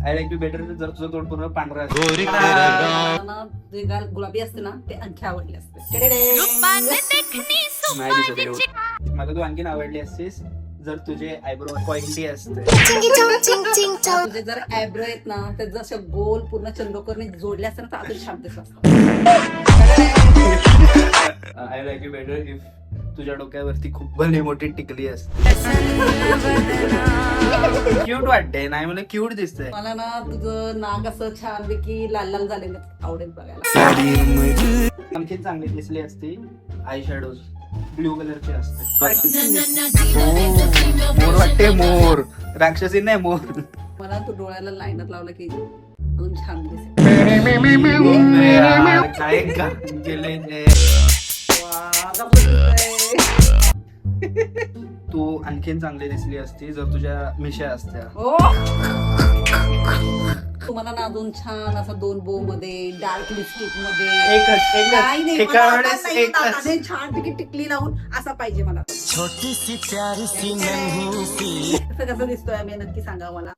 I like you better जर तुझं तोंड पूर्ण पांढरा असेल. जे गाल गुलाबी असते ना ते आणखी आवडले असते. नाही दिसत एवढं. मला तू आणखीन आवडली असतीस जर तुझे आयब्रो पॉइंटी असते. तुझे जर आयब्रो आहेत ना ते जसे गोल पूर्ण चंद्रकोरने जोडले असते ना तर अजून छान दिसत असतात. I like you better if तुझ्या डोक्यावरती खूप भली मोठी टिकली असते. क्यूट वाटते नाही मला क्यूट दिसतंय. मला ना तुझं नाक असं छानपैकी लाल लाल झालेलं आवडेल बघायला. आणखीन चांगली दिसली असती आय शॅडोज ब्ल्यू कलरचे असते. मोर वाटते मोर राक्षसी नाही मोर. मला तू डोळ्याला लाईनर लावलं की अजून छान दिसेल. काय गेले तू आणखीन चांगली दिसली असती जर तुझ्या मिशा असत्या. तुम्हाला ना अजून छान असं 2 बो मध्ये डार्क लिपस्टिक मध्ये छानपैकी टिकली लावून असा पाहिजे मला. कसं दिसतोय मी नक्की सांगा मला.